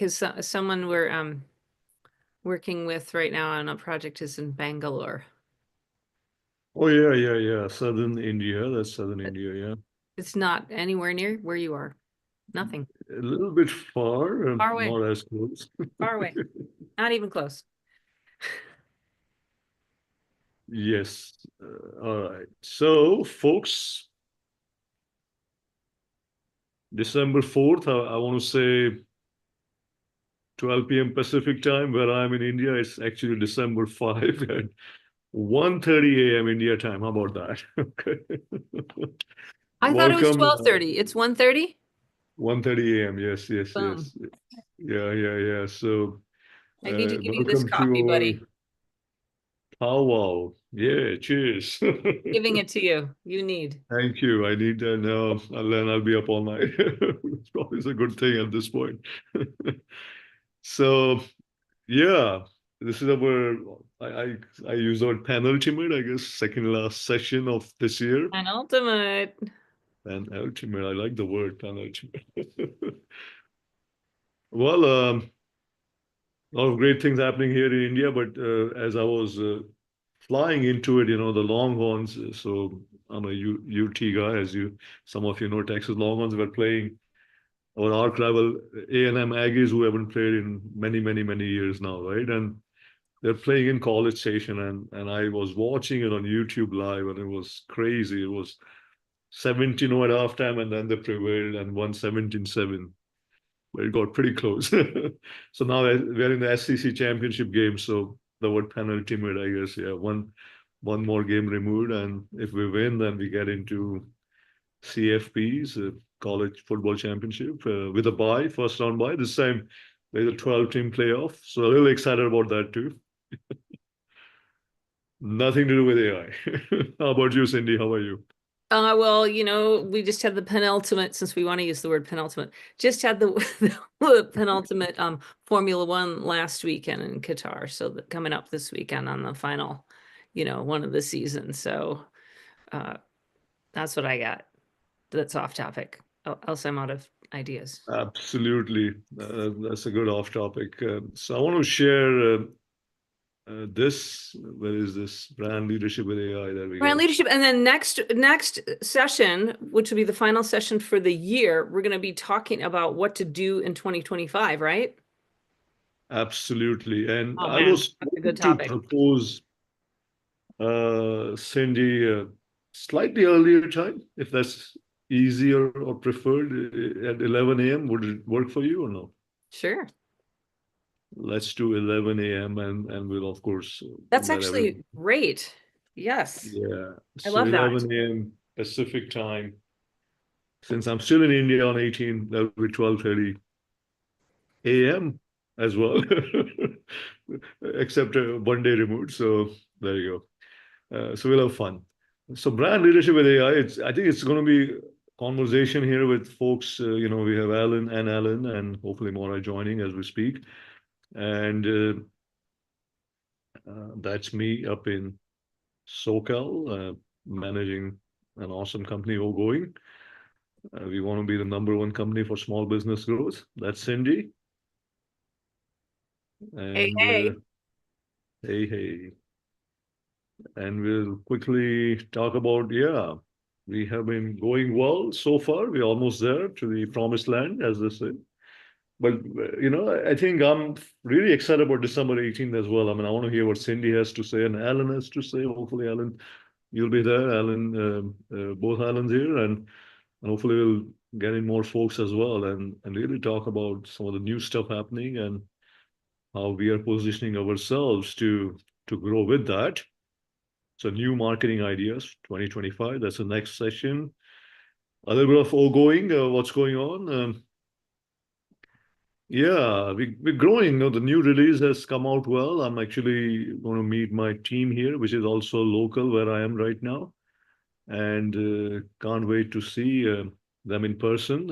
because someone we're working with right now on a project is in Bangalore. Oh yeah. Southern India. That's Southern India, yeah. It's not anywhere near where you are. Nothing. A little bit far, Far away. not as close. Far away. Not even close. Yes. All right. So, folks, December 4th, I want to say 12 p.m. Pacific time, where I'm in India. It's actually December 5 at 1:30 a.m. India time. How about that? Okay. I thought it was Welcome. 12:30. It's 1:30? 1:30 a.m. Yes. Boom. Yeah. So, I need to give you this welcome to coffee, our buddy. powwow. Yeah, cheers. Giving it to you. You need. Thank you. I need that now. I'll be up all night. It's probably a good thing at this point. So yeah, this is our I use the word penultimate, I guess, second last session of this year. An ultimate. Penultimate. I like the word penultimate. Well, a lot of great things happening here in India, but as I was flying into it, the Longhorns. So I'm a UT guy, as some of you know, Texas Longhorns were playing our arch rival A&M Aggies, who haven't played in many years now, right? And they're playing in College Station, and I was watching it on YouTube live, and it was crazy. It was 17-0 at halftime, and then they prevailed and won 17-7. But it got pretty close. So now we're in the SEC championship game. So the word penultimate, I guess, yeah, one more game removed, and if we win, then we get into CFPs, College Football Championship, with a bye, first round bye. This time there's a 12-team playoff, so really excited about that too. Nothing to do with AI. How about you, Cindy? How are you? Well, we just had the penultimate, since we want to use the word penultimate, just had the penultimate Formula One last weekend in Qatar. So coming up this weekend on the final, one of the seasons. So that's what I got. That's off topic. Else I'm out of ideas. Absolutely. That's a good off topic. So I want to share where is this brand leadership with AI? There we Brand go. leadership, and then next session, which will be the final session for the year, we're going to be talking about what to do in 2025, right? Absolutely. And Oh I man, was that's a going good to topic. propose, Cindy, slightly earlier time, if that's easier or preferred, at 11 a.m. Would it work for you or no? Sure. Let's do 11 a.m. and we'll, of course, That's let everyone. actually great. Yes. Yeah. I So love that. 11 a.m. Pacific time. Since I'm still in India on 18, that'll be 12:30 a.m. as well, except one day removed. So there you go. So we'll have fun. So brand leadership with AI. I think it's going to be conversation here with folks. We have Alan, and hopefully more are joining as we speak. And that's me up in SoCal, managing an awesome company, oGoing. We want to be the number one company for small business growth. That's Cindy. Hey, And hey. hey. And we'll quickly talk about, yeah, we have been going well so far. We're almost there to the promised land, as they say. But, I think I'm really excited about December 18th as well. I mean, I want to hear what Cindy has to say and Alan has to say. Hopefully, Alan, you'll be there. Alan, both Alans here. And hopefully we'll get in more folks as well and really talk about some of the new stuff happening and how we are positioning ourselves to grow with that. So new marketing ideas 2025. That's the next session. A little bit of oGoing, what's going on. Yeah, we're growing. The new release has come out well. I'm actually going to meet my team here, which is also local where I am right now. And can't wait to see them in person,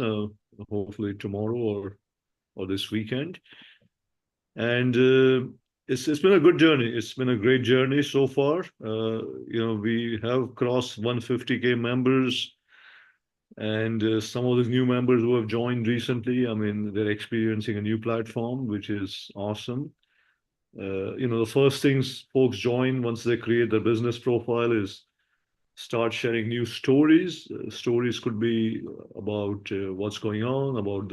hopefully tomorrow or this weekend. And it's been a good journey. It's been a great journey so far. We have crossed 150K members And some of these new members who have joined recently, I mean, they're experiencing a new platform, which is awesome. The first things folks join once they create their business profile is start sharing new stories. Stories could be about what's going on, about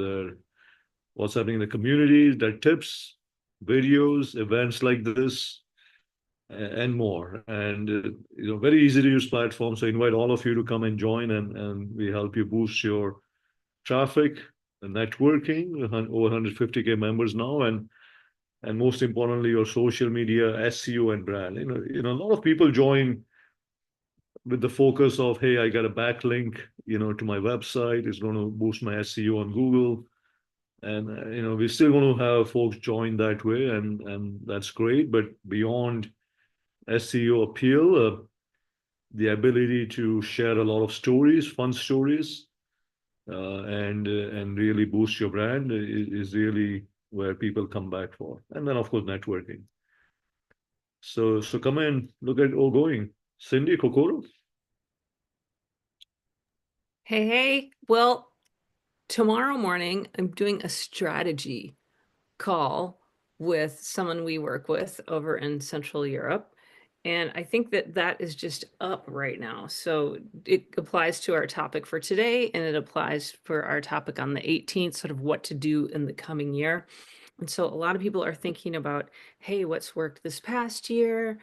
what's happening in the community, their tips, videos, events like this, and more. And very easy to use platform. So I invite all of you to come and join, and we help you boost your traffic, networking. Over 150K members now, and most importantly, your social media, SEO, and brand. A lot of people join with the focus of, hey, I got a backlink, to my website. It's going to boost my SEO on Google. And we're still going to have folks join that way, and that's great. But beyond SEO appeal, the ability to share a lot of stories, fun stories, and really boost your brand is really where people come back for. And then, of course, networking. So come in, look at oGoing. Cindy, Kokoro? Hey, hey. Well, tomorrow morning, I'm doing a strategy call with someone we work with over in Central Europe. And I think that that is just up right now. So it applies to our topic for today, and it applies for our topic on the 18th, sort of what to do in the coming year. And so a lot of people are thinking about, hey, what's worked this past year?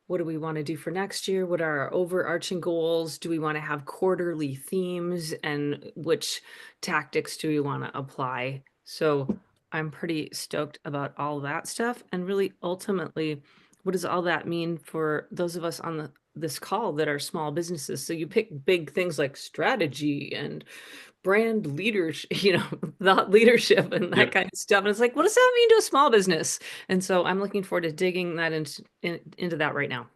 What do we want to do for next year? What are our overarching goals? Do we want to have quarterly themes? And which tactics do we want to apply? So I'm pretty stoked about all that stuff. And really, ultimately, what does all that mean for those of us on this call that are small businesses? So you pick big things like strategy and brand leadership, thought leadership and Yeah. that kind of stuff. And it's like, what does that mean to a small business? And so I'm looking forward to digging that into that right now.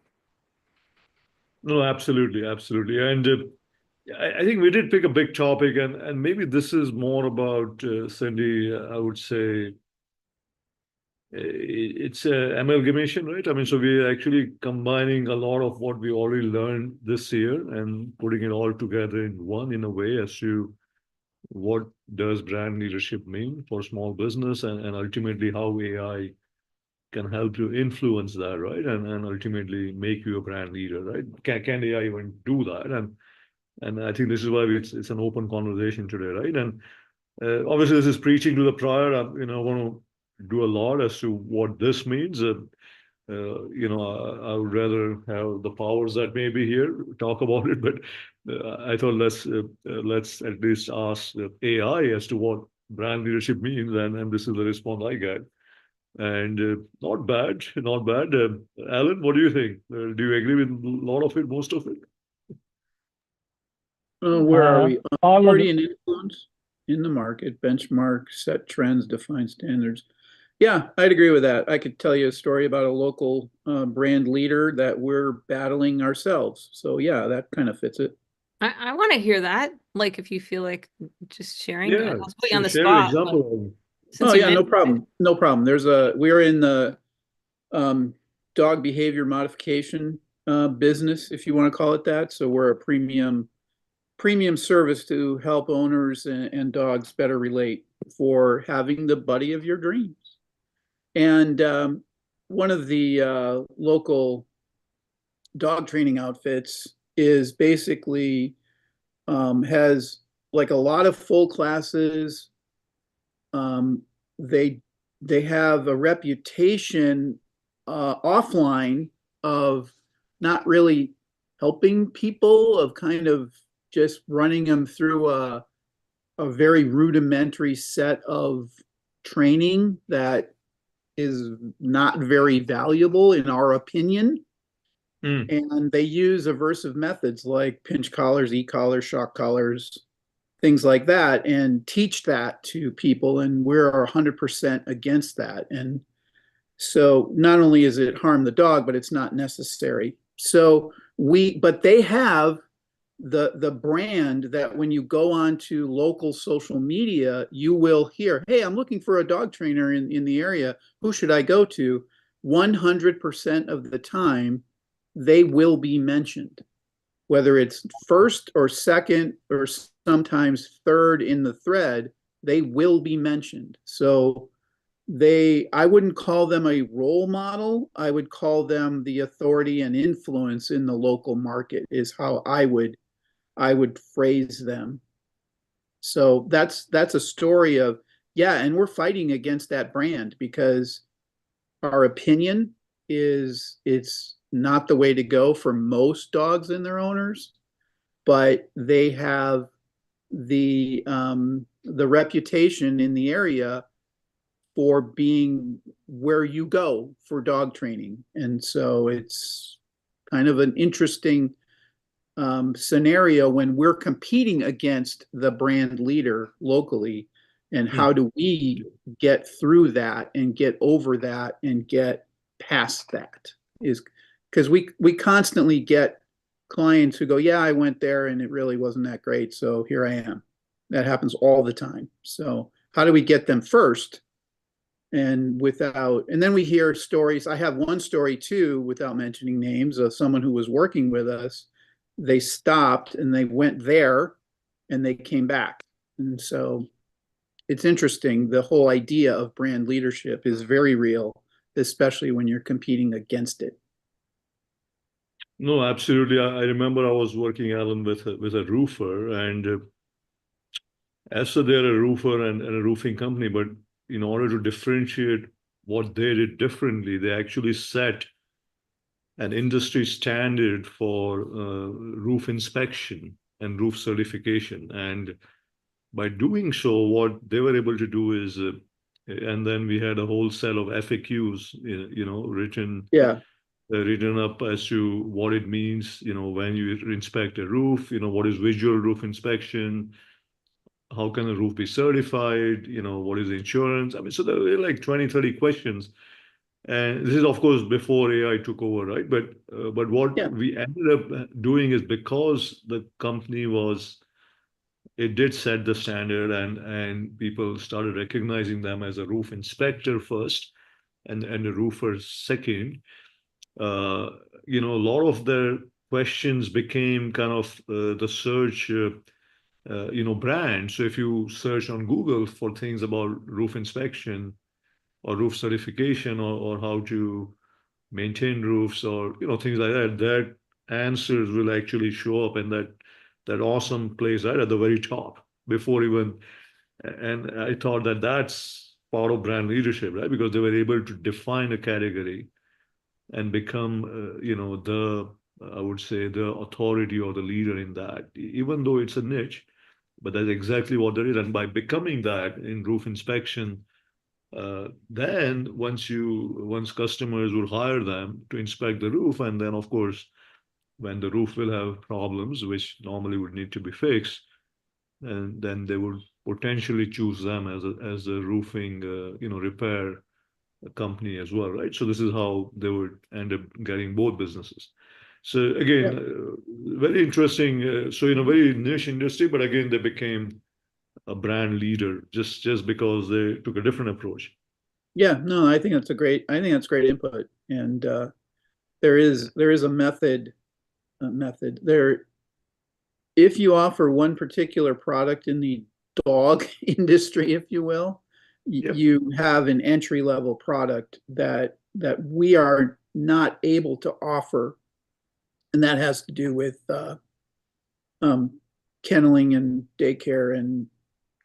No, absolutely, absolutely. And I think we did pick a big topic, and maybe this is more about Cindy. I would say it's a amalgamation, right? I mean, so we're actually combining a lot of what we already learned this year and putting it all together in one, in a way, as to what does brand leadership mean for small business, and ultimately how AI can help you influence that, right? And ultimately make you a brand leader, right? Can AI even do that? And I think this is why it's an open conversation today, right? And obviously, this is preaching to the prior. I want to do a lot as to what this means. I would rather have the powers that may be here talk about it, but I thought let's at least ask AI as to what brand leadership means, and this is the response I get. And not bad, not bad. Alan, what do you think? Do you agree with a lot of it, most of it? Where are we? All of Authority it. and influence in the market, benchmark, set trends, define standards. Yeah, I'd agree with that. I could tell you a story about a local brand leader that we're battling ourselves. So yeah, that kind of fits it. I want to hear that. Like, if you feel like just sharing, Yeah, I'll put you on the share an spot, but example. since Oh you yeah, no mentioned it, problem. No problem. We're in the um, dog behavior modification business, if you want to call it that. So we're a premium service to help owners and dogs better relate for having the buddy of your dreams. And one of the local dog training outfits is basically has like a lot of full classes. Um, they they have a reputation offline of not really helping people, of kind of just running them through a very rudimentary set of training that is not very valuable in our opinion. Mm. And they use aversive methods like pinch collars, e-collars, shock collars, things like that, and teach that to people. And we're 100% against that. And so not only is it harm the dog, but it's not necessary. But they have the brand that when you go on to local social media, you will hear, hey, I'm looking for a dog trainer in the area. Who should I go to? 100% of the time, they will be mentioned. whether it's first or second or sometimes third in the thread, they will be mentioned. So I wouldn't call them a role model. I would call them the authority and influence in the local market is how I would phrase them. So that's a story of, yeah, and we're fighting against that brand because our opinion is it's not the way to go for most dogs and their owners, but they have the reputation in the area for being where you go for dog training. And so it's kind of an interesting scenario when we're competing against the brand leader locally. And how do we get through that and get over that and get past that? Is because we constantly get clients who go, yeah, I went there and it really wasn't that great. So here I am. That happens all the time. So how do we get them first? And then we hear stories. I have one story too, without mentioning names, of someone who was working with us. They stopped and they went there and they came back. And so it's interesting. The whole idea of brand leadership is very real, especially when you're competing against it. No, absolutely. I remember I was working, Alan, with a roofer, and as so they're a roofer and a roofing company, but in order to differentiate what they did differently, they actually set an industry standard for roof inspection and roof certification. And by doing so, what they were able to do is, and then we had a whole set of FAQs, Yeah. written up as to what it means, when you inspect a roof, what is visual roof inspection, how can a roof be certified, what is insurance? I mean, so there were like 20, 30 questions. And this is, of course, before AI took over, right? But what Yeah. we ended up doing is because the company it did set the standard, and people started recognizing them as a roof inspector first and a roofer second. Uh, a lot of their questions became kind of the search, brand. So if you search on Google for things about roof inspection or roof certification or how to maintain roofs or things like that, that answers will actually show up in that awesome place right at the very top before even. And I thought that that's part of brand leadership, right? Because they were able to define a category and become, the I would say the authority or the leader in that, even though it's a niche, but that's exactly what there is. And by becoming that in roof inspection, then once customers will hire them to inspect the roof, and then of course, when the roof will have problems, which normally would need to be fixed, and then they would potentially choose them as a roofing, repair company as well, right? So this is how they would end up getting both businesses. So again, Yeah. very interesting. So in a very niche industry, but again, they became a brand leader just because they took a different approach. Yeah. No, I think that's great input. And there is a method there. If you offer one particular product in the dog industry, if you will, Yep. you have an entry level product that we are not able to offer, and that has to do with um, kenneling and daycare and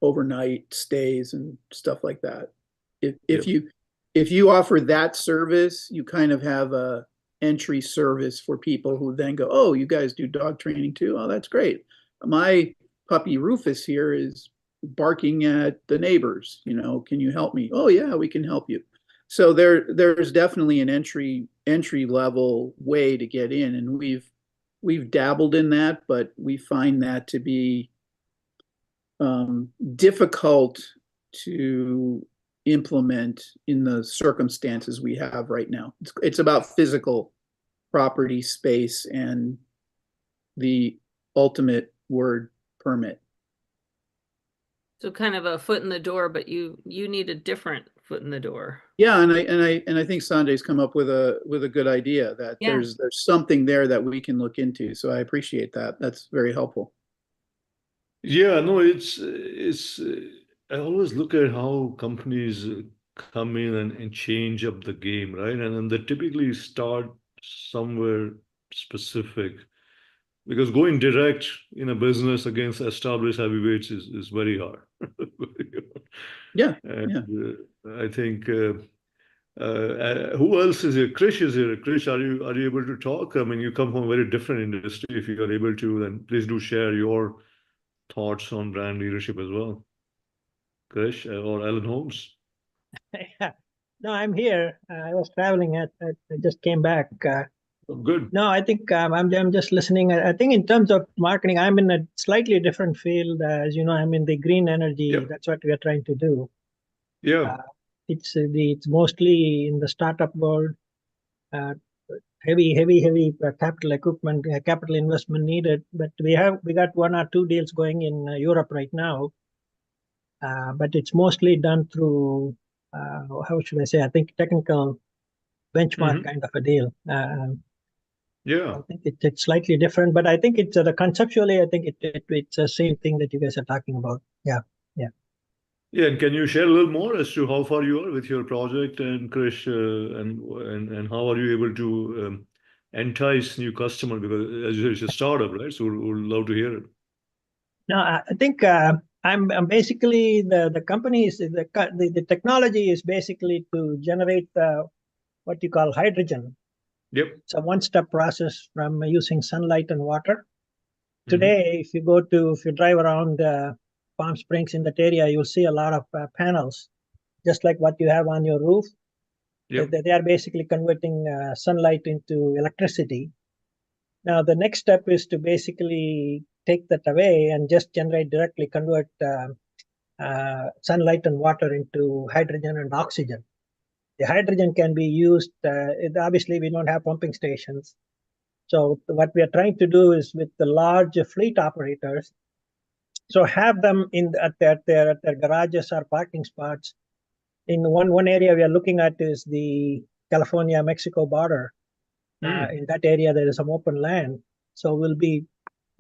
overnight stays and stuff like that. If Yep. if you if you offer that service, you kind of have a entry service for people who then go, oh, you guys do dog training too? Oh, that's great. My puppy Rufus here is barking at the neighbors. Can you help me? Oh yeah, we can help you. So there's definitely an entry level way to get in, and we've dabbled in that, but we find that to be difficult to implement in the circumstances we have right now. It's about physical property, space, and the ultimate word permit. So kind of a foot in the door, but you need a different foot in the door. Yeah, and I think Sanjay's come up with a good idea that Yeah. there's something there that we can look into. So I appreciate that. That's very helpful. Yeah, no, I always look at how companies come in and change up the game, right? And then they typically start somewhere specific because going direct in a business against established heavyweights is very hard. Yeah, And yeah. I think who else is here? Krish is here. Krish, are you able to talk? I mean, you come from a very different industry. If you are able to, then please do share your thoughts on brand leadership as well. Krish or Alan Holmes. Yeah. No, I'm here. I was traveling. I just came back. Oh, good. No, I think I'm just listening. I think in terms of marketing, I'm in a slightly different field. As you know, I'm in the green energy. Yep. That's what we are trying to do. Yeah. It's mostly in the startup world. Heavy capital equipment, capital investment needed. But we got one or two deals going in Europe right now. But it's mostly done through how should I say? I think technical benchmark kind of a deal. Yeah. I think it's slightly different, but I think it's conceptually, I think it's the same thing that you guys are talking about. Yeah, yeah. Yeah. And can you share a little more as to how far you are with your project and Krish, and how are you able to entice new customer? Because as you said, it's a startup, right? So we'd love to hear it. No, I think I'm basically the company is the technology is basically to generate what you call hydrogen. Yep. It's a one-step process from using sunlight and water. Mhm. Today, if you drive around Palm Springs in that area, you'll see a lot of panels, just like what you have on your roof. Yep. They are basically converting sunlight into electricity. Now, the next step is to basically take that away and just convert sunlight and water into hydrogen and oxygen. The hydrogen can be used, obviously, we don't have pumping stations. So what we are trying to do is with the large fleet operators, so have them at their garages or parking spots. In one area we are looking at is the California-Mexico border. In that area, there is some open land. So we'll be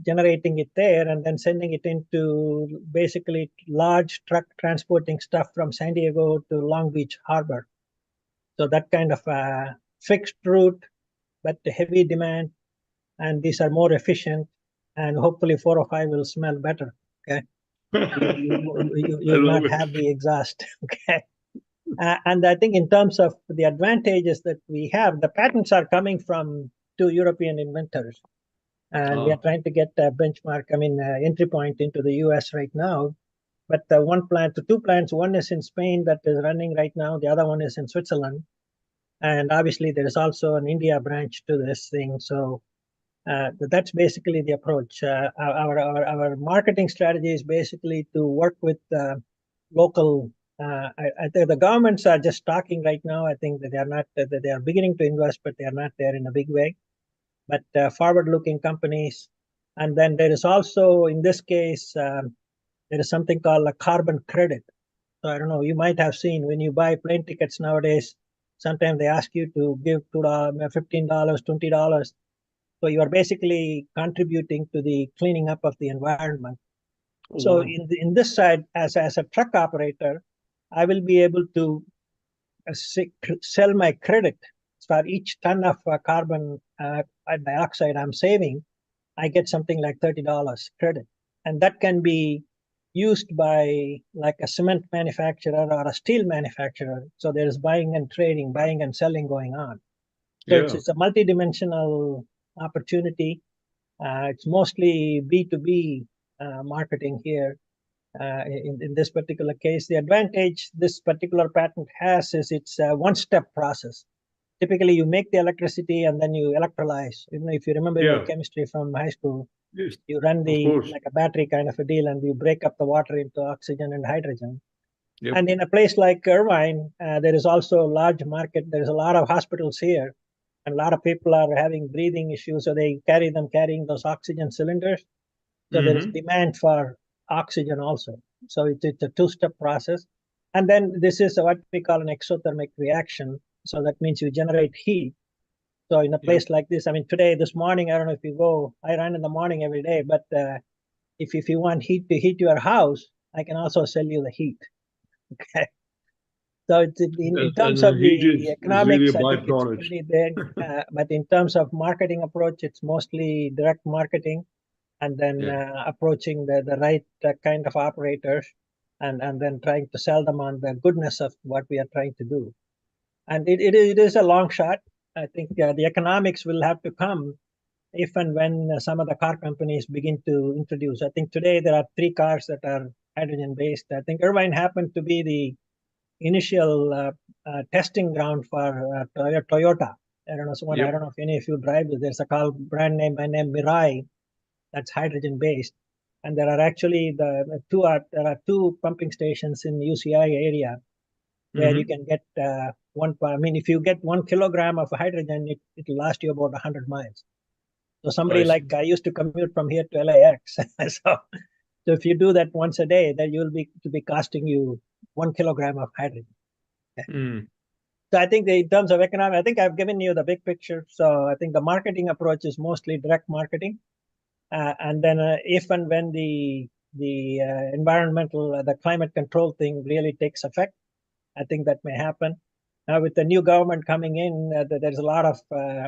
generating it there and then sending it into basically large truck transporting stuff from San Diego to Long Beach Harbor. So that kind of a fixed route, but heavy demand, and these are more efficient, and hopefully 405 will smell better. Okay, I will love not it. have the exhaust. Okay, and I think in terms of the advantages that we have, the patents are coming from 2 European inventors, and we are trying to get a benchmark. I mean, entry point into the U.S. right now. But the 2 plants, one is in Spain that is running right now. The other one is in Switzerland. And obviously, there is also an India branch to this thing. So that's basically the approach. Our marketing strategy is basically to work with local. I think the governments are just talking right now. I think that they are not. That they are beginning to invest, but they are not there in a big way. But forward-looking companies, and then there is also in this case there is something called a carbon credit. So I don't know. You might have seen when you buy plane tickets nowadays. Sometimes they ask you to give $15, $20. So you are basically contributing to the cleaning up of the environment. Oh, So wow. in this side, as a truck operator, I will be able to sell my credit for each ton of carbon dioxide I'm saving. I get something like $30 credit, and that can be used by like a cement manufacturer or a steel manufacturer. So there is buying and trading, buying and selling going on. So Yeah. it's a multi-dimensional opportunity. It's mostly B2B marketing here. In this particular case, the advantage this particular patent has is it's a one-step process. Typically, you make the electricity and then you electrolyze. If you remember your Yeah. chemistry from high school, Yes. you run Of course. like a battery kind of a deal, and you break up the water into oxygen and hydrogen. Yep. And in a place like Irvine, there is also a large market. There's a lot of hospitals here, and a lot of people are having breathing issues, so they carrying those oxygen cylinders. So there is demand for oxygen also. So it's a 2-step process. And then this is what we call an exothermic reaction. So that means you generate heat. So in a place like this, I mean, this morning, I don't know if you go, I run in the morning every day, but if you want heat to heat your house, I can also sell you the heat. Okay. So it's in terms of heat the is really a economics, I think it's byproduct. pretty there. But in terms of marketing approach, it's mostly direct marketing, and then approaching the right kind of operators, and then trying to sell them on the goodness of what we are trying to do. And it is a long shot. I think the economics will have to come if and when some of the car companies begin to introduce. I think today there are 3 cars that are hydrogen based. I think Irvine happened to be the initial testing ground for Toyota. I don't know. I don't know if any of you drive. There's a car brand name by name Mirai that's hydrogen based, and there are actually there are 2 pumping stations in UCI area where you can get one. I mean, if you get 1 kilogram of hydrogen, it'll last you about 100 miles. So somebody like I used to commute from here to LAX. So if you do that once a day, then you'll be costing you 1 kilogram of hydrogen. Okay. So I think in terms of economic, I think I've given you the big picture. So I think the marketing approach is mostly direct marketing, and then if and when the environmental, the climate control thing really takes effect, I think that may happen. Now with the new government coming in, there's a lot of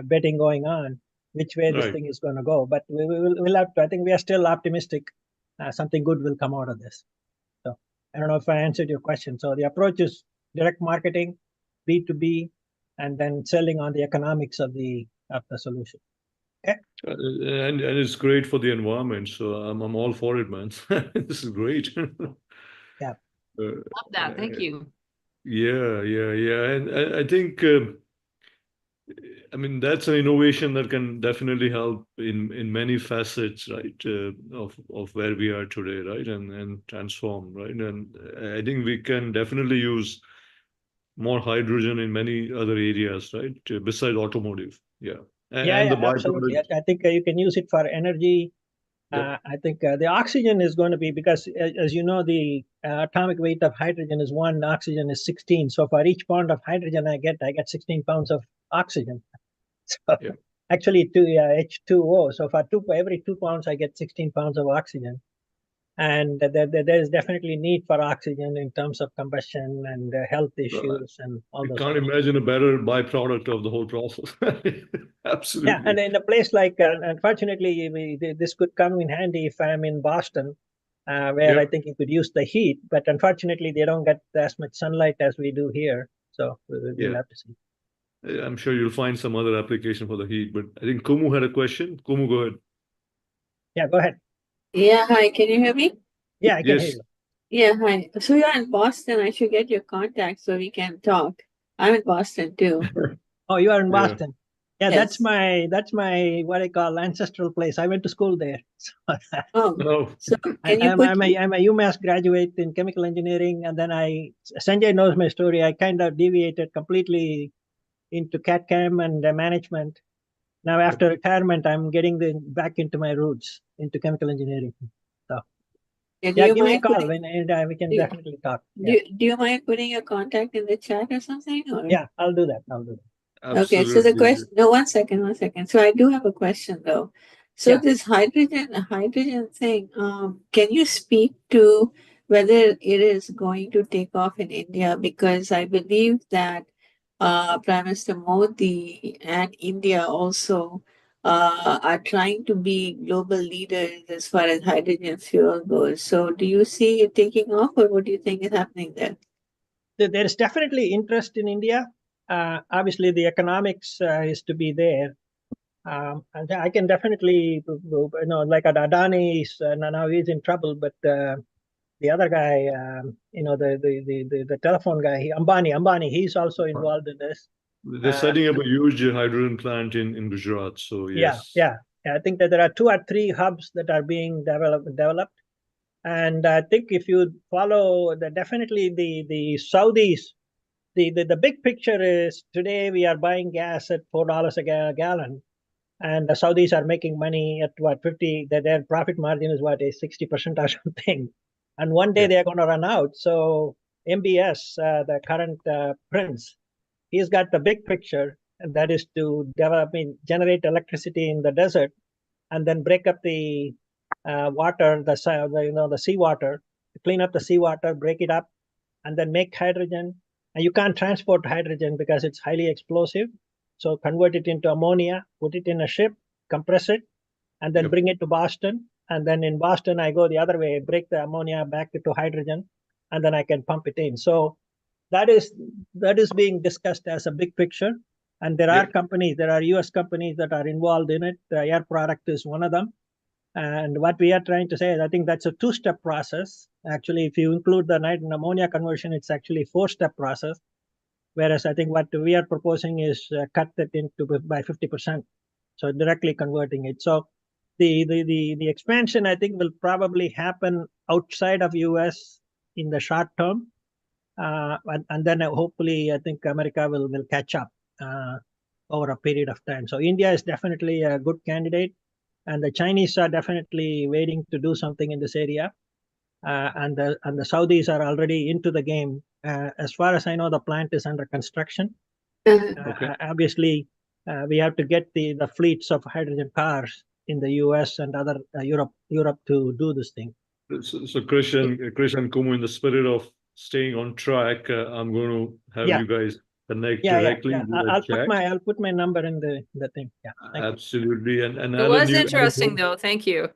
betting going on which way this thing is going to go. But we'll have to. I think we are still optimistic. Something good will come out of this. So I don't know if I answered your question. So the approach is direct marketing, B2B, and then selling on the economics of the solution. Okay. And it's great for the environment. So I'm all for it, man. This is great. Yeah. Love that. Thank you. Yeah. And I think, I mean, that's an innovation that can definitely help in many facets, right, of where we are today, right, and transform, right. And I think we can definitely use more hydrogen in many other areas, right, besides automotive. Yeah. And the absolutely. byproduct. I think you can use it for energy. I think the oxygen is going to be, because as you know, the atomic weight of hydrogen is 1, oxygen is 16. So for each pound of hydrogen I get 16 pounds of oxygen. So actually H2O. So for every 2 pounds I get 16 pounds of oxygen. And there is definitely need for oxygen in terms of combustion and health issues and all those. I can't imagine a better byproduct of the whole process. Absolutely. Yeah, and in a place like, unfortunately, this could come in handy if I'm in Boston, where I think you could use the heat. But unfortunately, they don't get as much sunlight as we do here. So we'll have to see. I'm sure you'll find some other application for the heat. But I think Kumu had a question. Kumu, go ahead. Yeah, go ahead. Yeah, hi. Can you hear me? Yeah, I can hear you. Yeah, hi. So you're in Boston. I should get your contact so we can talk. I'm in Boston too. Oh, you are in Boston. Yeah, Yes. that's my what I call ancestral place. I went to school there. Oh, so can you I'm a UMass graduate in chemical engineering, and then Sanjay knows my story. I kind of deviated completely into CAD/CAM and management. Now after retirement, I'm getting back into my roots, into chemical engineering. So give me a call and we can definitely talk. Do you mind putting your contact in the chat or something? Or? Yeah, I'll do that. Absolutely. Okay, so the question. No, one second. So I do have a question though. So this hydrogen thing, can you speak to whether it is going to take off in India? Because I believe that Prime Minister Modi and India also are trying to be global leaders as far as hydrogen fuel goes. So do you see it taking off, or what do you think is happening there? There is definitely interest in India. Obviously, the economics is to be there. And I can definitely, like Adani now he's in trouble, but the other guy, the telephone guy, Ambani, he's also involved in this. They're setting up a huge hydrogen plant in Gujarat. So yes. Yeah. I think that there are 2 or 3 hubs that are being developed. And I think if you follow definitely the Saudis, the big picture is today we are buying gas at $4 a gallon. And the Saudis are making money at what, 50, their profit margin is what, 60% or something. And one day they're going to run out. So MBS, the current prince, he's got the big picture, and that is to generate electricity in the desert, and then break up the water, the seawater, clean up the seawater, break it up, and then make hydrogen. And you can't transport hydrogen because it's highly explosive. So convert it into ammonia, put it in a ship, compress it, and then bring it to Boston. And then in Boston, I go the other way, break the ammonia back into hydrogen, and then I can pump it in. So that is being discussed as a big picture. And there are companies, there are US companies that are involved in it. Air Product is one of them. And what we are trying to say is, I think that's a two-step process. Actually, if you include the nitrogen ammonia conversion, it's actually a four-step process. Whereas I think what we are proposing is cut that into by 50%. So directly converting it. So the expansion, I think, will probably happen outside of US in the short term. And then hopefully, I think America will catch up over a period of time. So India is definitely a good candidate. And the Chinese are definitely waiting to do something in this area. And the Saudis are already into the game. As far as I know, the plant is under construction. Obviously, we have to get the fleets of hydrogen cars in the US and other Europe to do this thing. So Krish and Kumu, in the spirit of staying on track, I'm going to have you guys connect directly. I'll put my number in the thing. Yeah. Absolutely. And it was interesting though. Thank you.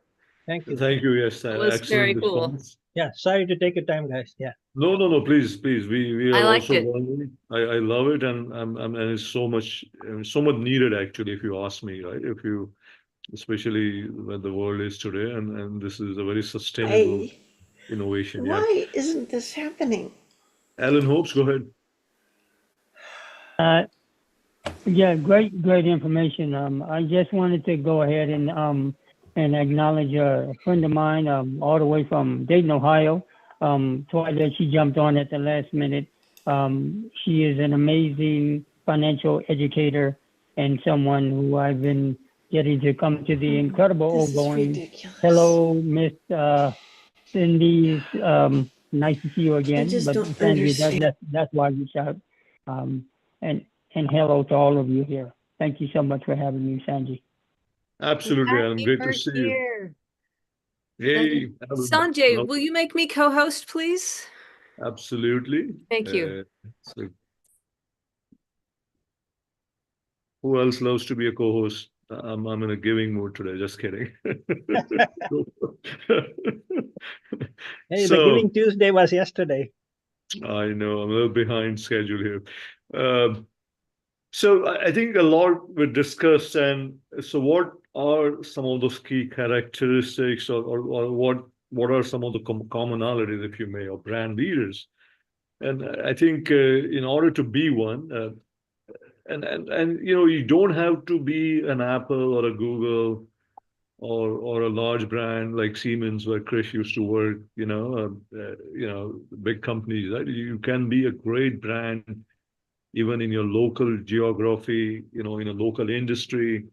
Thank you. Thank you. Yes. It was very cool. Yeah. Sorry to take your time, guys. Yeah. No. Please. We are liked also it. learning. I love it, and it's so much needed actually. If you ask me, right? Especially where the world is today, and this is a very sustainable innovation. Why isn't this happening? Alan Holmes, go ahead. Yeah, great information. I just wanted to go ahead and acknowledge a friend of mine all the way from Dayton, Ohio. Twilight, she jumped on at the last minute. She is an amazing financial educator and someone who I've been getting to come to the incredible oGoing. Hello, Miss Cindy. Nice to see you again. But Sandy, that's why you shout. And hello to all of you here. Thank you so much for having me, Sanjay. Absolutely, Alan. Great to see you. Hey, Sanjay, will you make me co-host, please? Absolutely. Thank you. So who else loves to be a co-host? I'm in a giving mood today. Just kidding. Hey, the Giving Tuesday was yesterday. I know, I'm a little behind schedule here. So I think a lot we discussed, and so what are some of those key characteristics, or what are some of the commonalities, if you may, of brand leaders? And I think in order to be one, and you don't have to be an Apple or a Google or a large brand like Siemens, where Krish used to work. Big companies, right? You can be a great brand even in your local geography, in a local industry,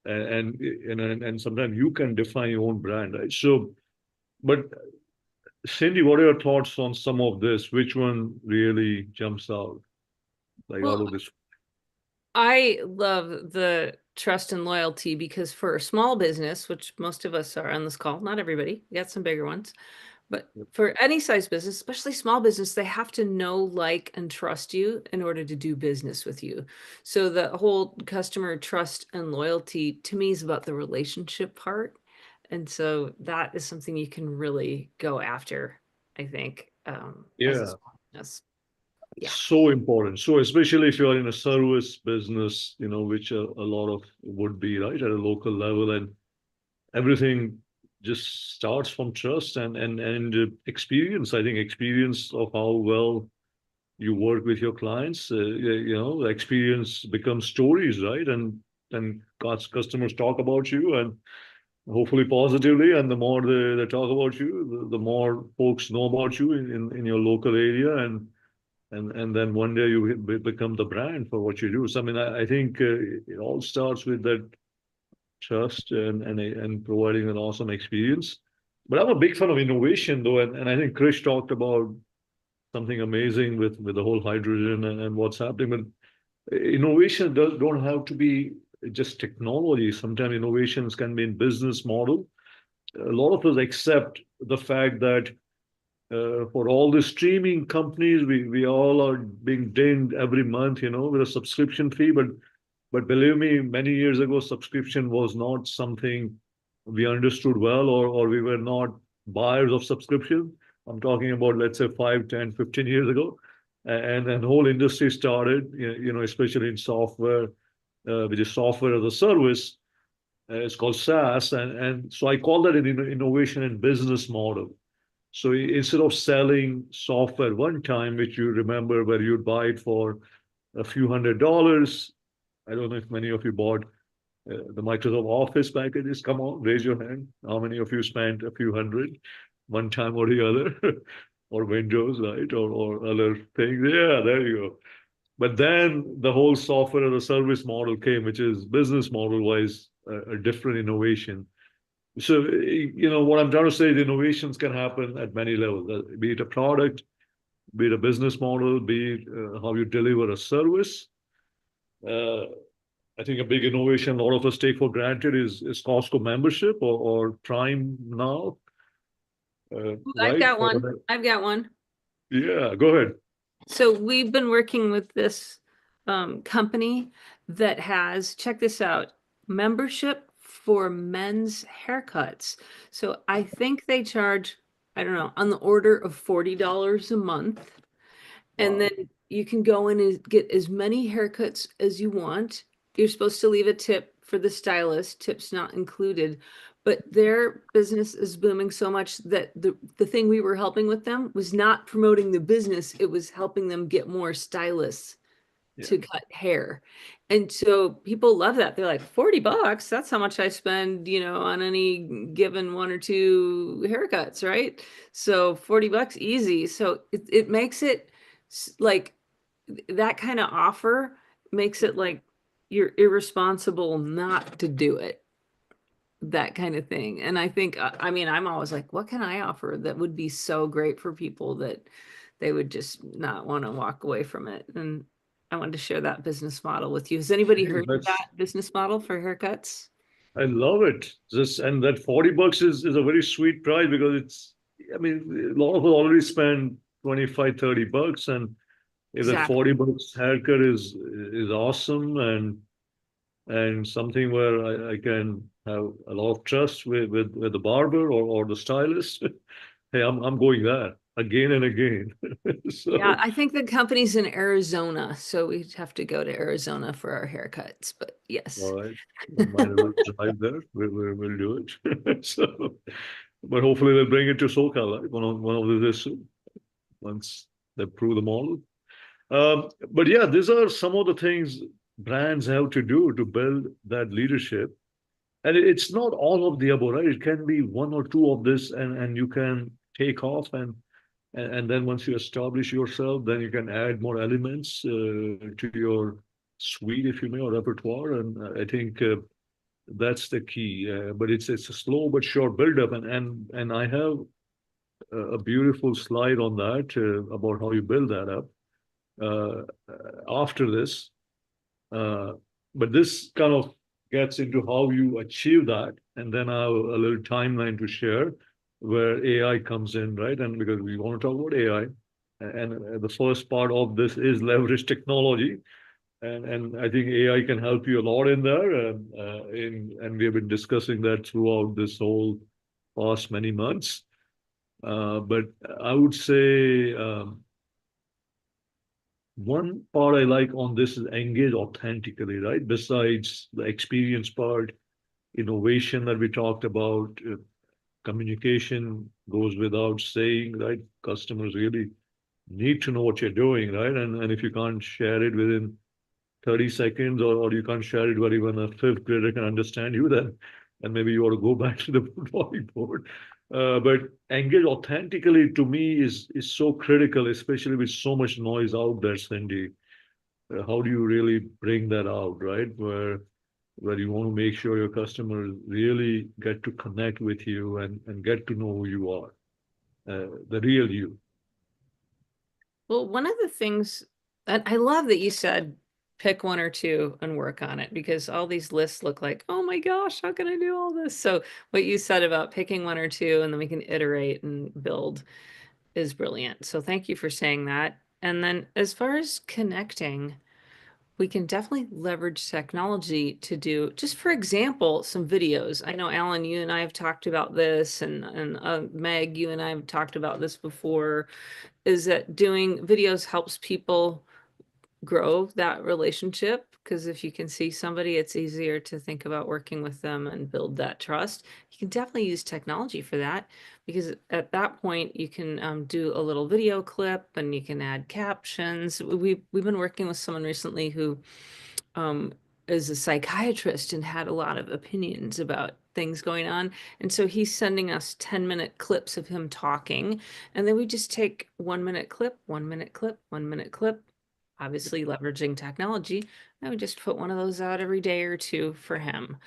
and sometimes you can define your own brand, right? So, but Cindy, what are your thoughts on some of this? Which one really jumps out, out of this? I love the trust and loyalty, because for a small business, which most of us are on this call, not everybody, we got some bigger ones, but for any size business, especially small business, they have to know, like, and trust you in order to do business with you. So the whole customer trust and loyalty to me is about the relationship part. And so that is something you can really go after, I think, as a small business. Yeah. So important. So especially if you're in a service business, which a lot of would be, right, at a local level, and everything just starts from trust and experience. I think experience of how well you work with your clients. Experience becomes stories, right? And customers talk about you, and hopefully positively. And the more they talk about you, the more folks know about you in your local area, and then one day you become the brand for what you do. So I mean, I think it all starts with that trust and providing an awesome experience. But I'm a big fan of innovation, though, and I think Krish talked about something amazing with the whole hydrogen and what's happening. But innovation don't have to be just technology. Sometimes innovations can be in business model. A lot of us accept the fact that for all the streaming companies, we all are being dinged every month, with a subscription fee. But believe me, many years ago, subscription was not something we understood well, or we were not buyers of subscription. I'm talking about, let's say, 5, 10, 15 years ago. And then the whole industry started, especially in software, which is software as a service. It's called SaaS. And so I call that an innovation and business model. So instead of selling software one time, which you remember where you'd buy it for a few $100s, I don't know if many of you bought the Microsoft Office packages. Come on, raise your hand. How many of you spent a few hundred one time or the other? Or Windows, right? Or other things. Yeah, there you go. But then the whole software as a service model came, which is business model wise a different innovation. So, what I'm trying to say, the innovations can happen at many levels, be it a product, be it a business model, be it how you deliver a service. I think a big innovation a lot of us take for granted is Costco membership or Prime now. I've Right? got one. I've got one. Yeah, go ahead. So we've been working with this company that has, check this out, membership for men's haircuts. So I think they charge, I don't know, on the order of $40 a month. And then you can go in and get as many haircuts as you want. You're supposed to leave a tip for the stylist, tips not included. But their business is booming so much that the thing we were helping with them was not promoting the business. It was helping them get more stylists to cut hair. And so people love that. They're like, $40, that's how much I spend, on any given 1 or 2 haircuts, right? So $40 easy. So it makes it like that kind of offer makes it like you're irresponsible not to do it, that kind of thing. And I think, I'm always like, what can I offer that would be so great for people that they would just not want to walk away from it? And I wanted to share that business model with you. Has anybody heard of that business model for haircuts? I love it. And that $40 is a very sweet price because a lot of us already spend 25, $30, and if that $40 haircut is awesome and something where I can have a lot of trust with the barber or the stylist, hey, I'm going there again and again. So, yeah, I think the company's in Arizona, so we'd have to go to Arizona for our haircuts. But yes. All right, we might as well drive there. We'll do it. So, but hopefully they'll bring it to SoCal, right? One of the days soon, once they prove the model. But yeah, these are some of the things brands have to do to build that leadership. And it's not all of the above, right? It can be 1 or 2 of this, and you can take off, and then once you establish yourself, then you can add more elements to your suite, if you may, or repertoire. And I think that's the key. But it's a slow but sure build-up, and I have a beautiful slide on that about how you build that up after this. But this kind of gets into how you achieve that. And then I have a little timeline to share where AI comes in, right? And because we want to talk about AI. And the first part of this is leverage technology. And I think AI can help you a lot in there. And we have been discussing that throughout this whole past many months. But I would say one part I like on this is engage authentically, right? Besides the experience part, innovation that we talked about, communication goes without saying, right? Customers really need to know what you're doing, right? And if you can't share it within 30 seconds or you can't share it where even a 5th grader can understand you, then and maybe you ought to go back to the drawing board. But engage authentically to me is so critical, especially with so much noise out there, Cindy. How do you really bring that out, right? Where you want to make sure your customers really get to connect with you and get to know who you are, the real you. Well, one of the things that I love that you said, pick one or two and work on it, because all these lists look like, oh my gosh, how can I do all this? So what you said about picking one or two and then we can iterate and build is brilliant. So thank you for saying that. And then as far as connecting, we can definitely leverage technology to do, just for example, some videos. I know, Alan, you and I have talked about this, and Meg, you and I have talked about this before, is that doing videos helps people grow that relationship. Because if you can see somebody, it's easier to think about working with them and build that trust. You can definitely use technology for that, because at that point you can do a little video clip and you can add captions. We've been working with someone recently who um, is a psychiatrist and had a lot of opinions about things going on. And so he's sending us 10-minute clips of him talking. And then we just take 1 minute clip, 1 minute clip, 1 minute clip, obviously leveraging technology. And we just put one of those out every day or two for him.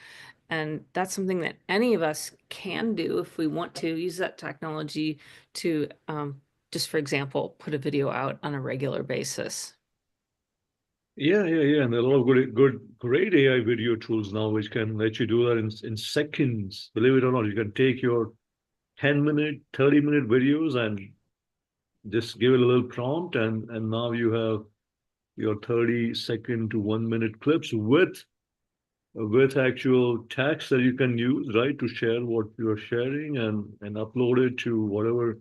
And that's something that any of us can do if we want to use that technology to, just for example, put a video out on a regular basis. Yeah. And there are a lot of great AI video tools now which can let you do that in seconds. Believe it or not, you can take your 10-minute, 30-minute videos and just give it a little prompt, and now you have your 30-second to 1-minute clips with actual text that you can use, right, to share what you're sharing and upload it to whatever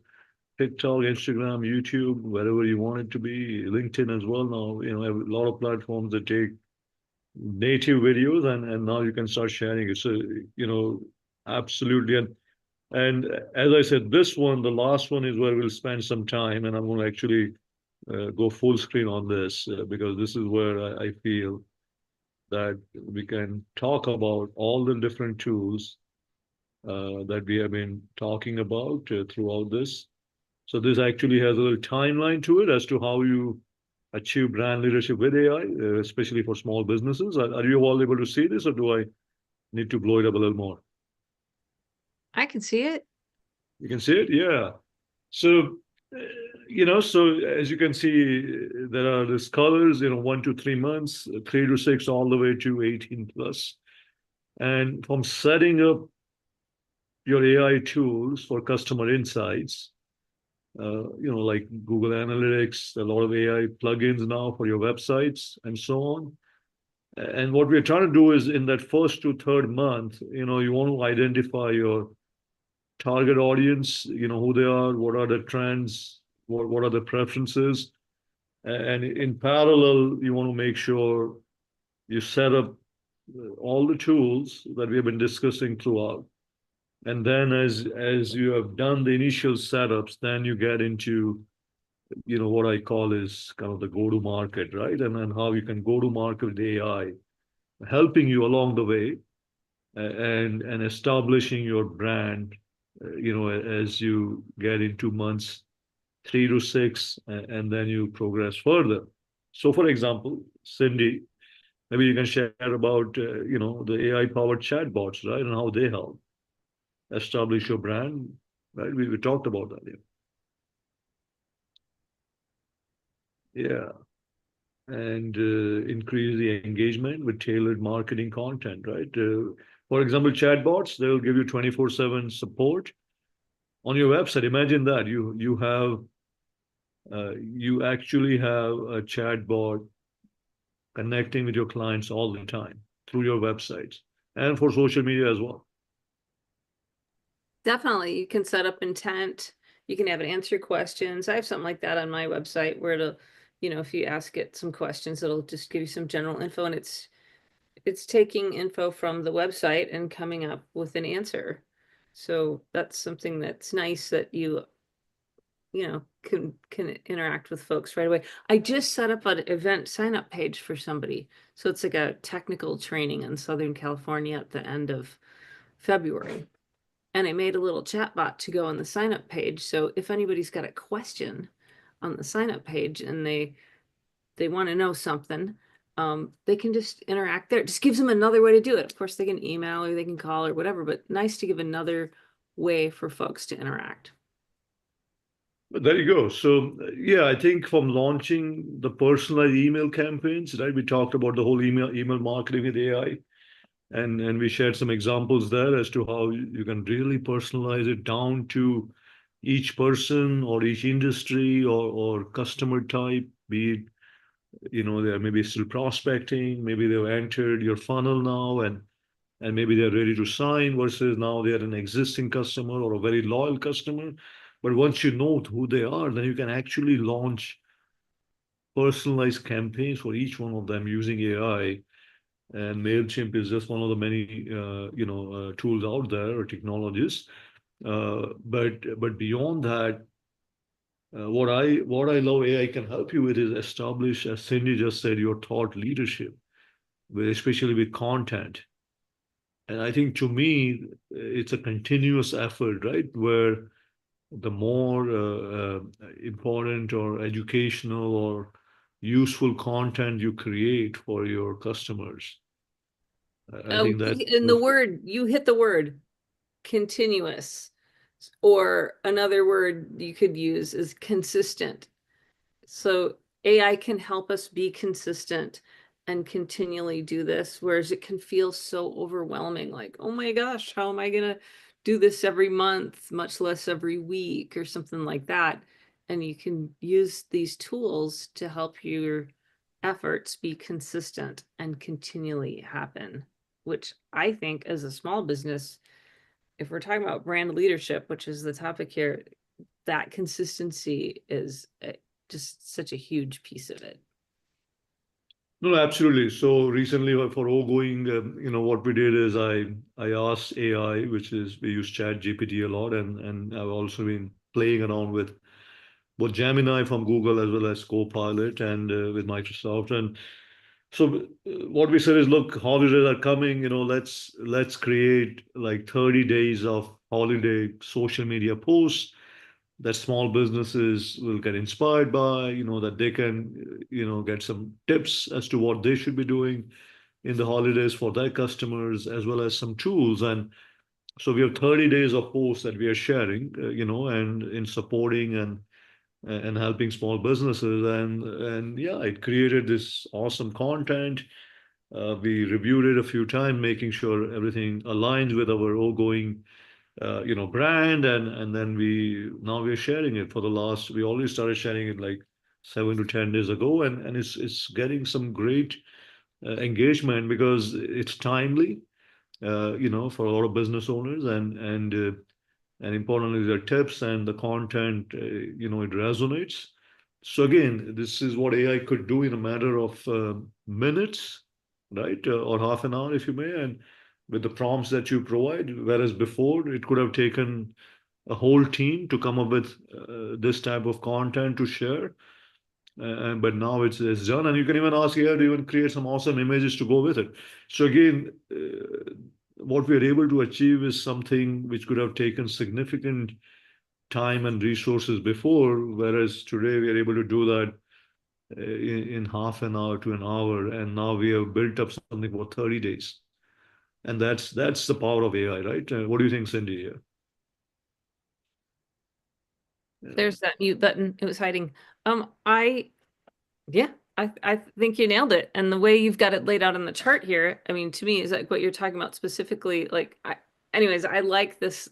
TikTok, Instagram, YouTube, wherever you want it to be, LinkedIn as well. Now, a lot of platforms that take native videos, and now you can start sharing it. So, absolutely. And as I said, the last one is where we'll spend some time, and I'm going to actually go full screen on this because this is where I feel that we can talk about all the different tools that we have been talking about throughout this. So this actually has a little timeline to it as to how you achieve brand leadership with AI, especially for small businesses. Are you all able to see this, or do I need to blow it up a little more? I can see it. You can see it? Yeah. So, so as you can see, there are these colors, 1 to 3 months, 3 to 6, all the way to 18 plus. And from setting up your AI tools for customer insights, like Google Analytics, a lot of AI plugins now for your websites and so on. And what we're trying to do is in that first to third month, you want to identify your target audience, who they are, what are the trends, what are the preferences. And in parallel, you want to make sure you set up all the tools that we have been discussing throughout. And then as you have done the initial setups, then you get into, what I call is kind of the go-to market, right? And then how you can go to market with AI, helping you along the way and establishing your brand, as you get into months 3 to 6, and then you progress further. So, for example, Cindy, maybe you can share about, the AI-powered chatbots, right, and how they help establish your brand, right? We talked about that. Yeah. And increase the engagement with tailored marketing content, right? For example, chatbots, they'll give you 24/7 support on your website. Imagine that you actually have a chatbot connecting with your clients all the time through your websites and for social media as well. Definitely. You can set up intent. You can have it answer questions. I have something like that on my website where it'll, if you ask it some questions, it'll just give you some general info, and it's taking info from the website and coming up with an answer. So that's something that's nice that you can interact with folks right away. I just set up an event sign up page for somebody. So it's like a technical training in Southern California at the end of February. And I made a little chat bot to go on the sign up page. So if anybody's got a question on the sign up page and they want to know something, they can just interact there. It just gives them another way to do it. Of course, they can email or they can call or whatever, but nice to give another way for folks to interact. There you go. So, yeah, I think from launching the personalized email campaigns, right? We talked about the whole email marketing with AI, and we shared some examples there as to how you can really personalize it down to each person or each industry or customer type, be it, they're maybe still prospecting, maybe they've entered your funnel now and maybe they're ready to sign versus now they're an existing customer or a very loyal customer. But once you know who they are, then you can actually launch personalized campaigns for each one of them using AI. And MailChimp is just one of the many, tools out there or technologies. But beyond that, what I love AI can help you with is establish, as Cindy just said, your thought leadership, especially with content. And I think to me, it's a continuous effort, right? Where the more important or educational or useful content you create for your customers, I think that. And you hit the word continuous, or another word you could use is consistent. So AI can help us be consistent and continually do this, whereas it can feel so overwhelming, like, oh my gosh, how am I going to do this every month, much less every week or something like that. And you can use these tools to help your efforts be consistent and continually happen, which I think as a small business, if we're talking about brand leadership, which is the topic here, that consistency is just such a huge piece of it. No, absolutely. So recently for oGoing, what we did is I asked AI, which is we use Chat GPT a lot, and I've also been playing around with both Gemini from Google as well as Copilot and with Microsoft. And so what we said is, look, holidays are coming. Let's create like 30 days of holiday social media posts that small businesses will get inspired by, that they can, get some tips as to what they should be doing in the holidays for their customers, as well as some tools. And so we have 30 days of posts that we are sharing, and in supporting and helping small businesses. And yeah, it created this awesome content. We reviewed it a few times, making sure everything aligns with our oGoing brand, and then now we're sharing it for the last. We already started sharing it like 7 to 10 days ago, and it's getting some great engagement because it's timely, for a lot of business owners, and importantly, their tips and the content, it resonates. So again, this is what AI could do in a matter of minutes, right, or half an hour, if you may, and with the prompts that you provide. Whereas before, it could have taken a whole team to come up with this type of content to share. But now it's done, and you can even ask AI to even create some awesome images to go with it. So again, what we are able to achieve is something which could have taken significant time and resources before, whereas today we are able to do that in half an hour to an hour, and now we have built up something for 30 days. And that's the power of AI, right? What do you think, Cindy? Here? There's that mute button. It was hiding. Yeah, I think you nailed it. And the way you've got it laid out on the chart here, I mean, to me, is like what you're talking about specifically. Like, anyways, I like this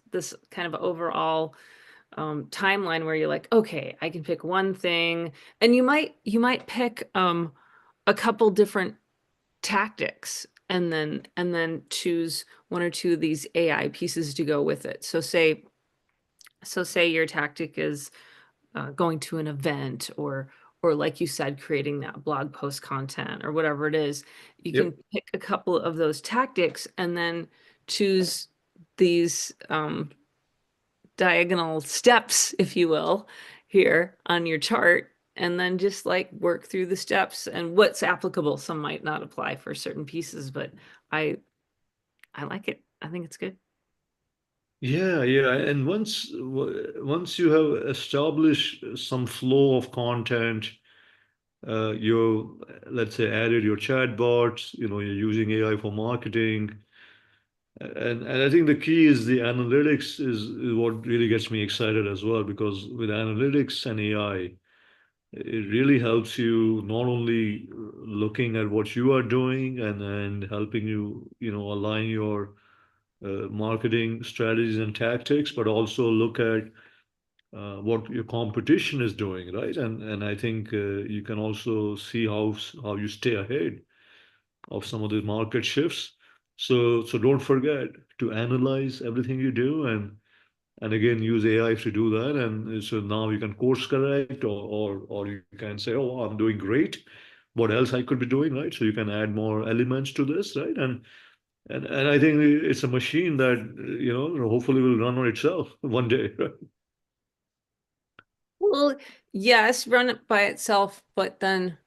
kind of overall timeline where you're like, okay, I can pick one thing, and you might pick a couple different tactics, and then choose one or two of these AI pieces to go with it. So say your tactic is going to an event, or like you said, creating that blog post content or whatever it is. You can pick a couple of those tactics and then choose these diagonal steps, if you will, here on your chart, and then just like work through the steps and what's applicable. Some might not apply for certain pieces, but I like it. I think it's good. Yeah, and once you have established some flow of content, you, let's say, added your chatbots, you're using AI for marketing, And I think the key is the analytics is what really gets me excited as well, because with analytics and AI, it really helps you not only looking at what you are doing and helping you, align your marketing strategies and tactics, but also look at what your competition is doing, right? And I think you can also see how you stay ahead of some of the market shifts. So don't forget to analyze everything you do, and again use AI to do that. And so now you can course correct, or you can say, oh, I'm doing great. What else I could be doing, right? So you can add more elements to this, right? And I think it's a machine that hopefully will run on itself one day, right? Well, yes, run it by itself, but then,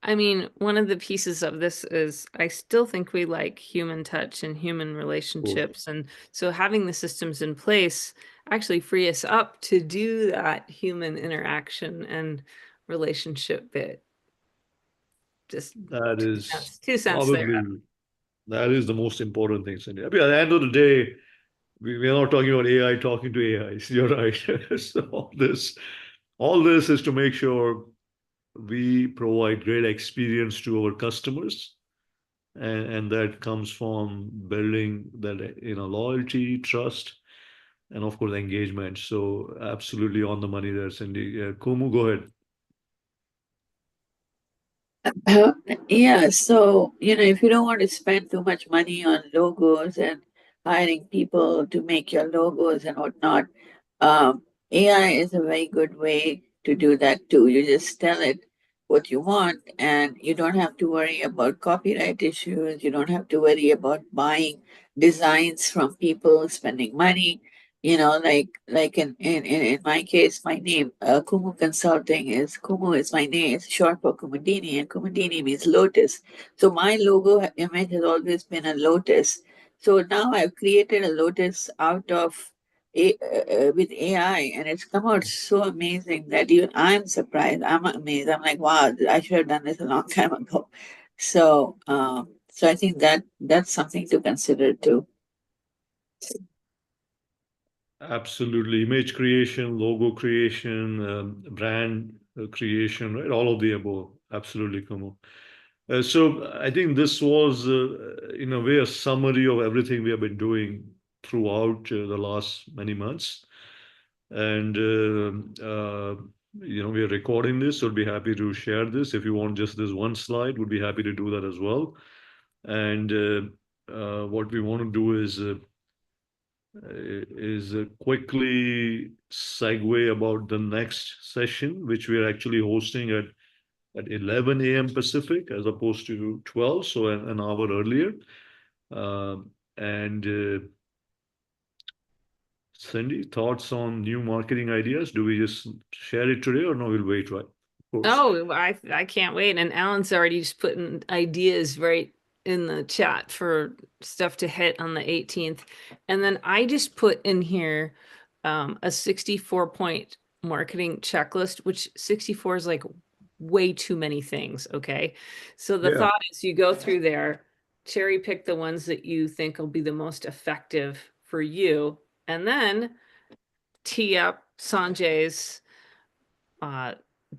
I mean, one of the pieces of this is I still think we like human touch and human relationships. And so having the systems in place actually free us up to do that human interaction and relationship bit. Just That is 2 cents there. probably that is the most important thing, Cindy. I mean, at the end of the day, we're not talking about AI talking to AI. You're right. So all this is to make sure we provide great experience to our customers, and that comes from building that loyalty, trust, and of course engagement. So absolutely on the money there, Cindy. Kumu, go ahead. Yeah, so if you don't want to spend too much money on logos and hiring people to make your logos and whatnot, AI is a very good way to do that too. You just tell it what you want, and you don't have to worry about copyright issues. You don't have to worry about buying designs from people, spending money. Like in my case, my name, Kumu is my name. It's short for Kumudini, and Kumudini means lotus. So my logo image has always been a lotus. So now I've created a lotus out of with AI, and it's come out so amazing that even I'm surprised. I'm amazed. I'm like, wow, I should have done this a long time ago. So I think that's something to consider too. Absolutely. Image creation, logo creation, brand creation, right? All of the above. Absolutely, Kumu. So I think this was, in a way, a summary of everything we have been doing throughout the last many months. And, we are recording this, so I'd be happy to share this. If you want just this one slide, would be happy to do that as well. And what we want to do is quickly segue about the next session, which we are actually hosting at 11 a.m. Pacific as opposed to 12, so an hour earlier. And Cindy, thoughts on new marketing ideas? Do we just share it today, or no, we'll wait, right? Of course. Oh, I can't wait. And Alan's already just putting ideas right in the chat for stuff to hit on the 18th. And then I just put in here a 64-point marketing checklist, which 64 is like way too many things. Okay. So the Yeah. thought is you go through there, cherry pick the ones that you think will be the most effective for you, and then tee up Sanjay's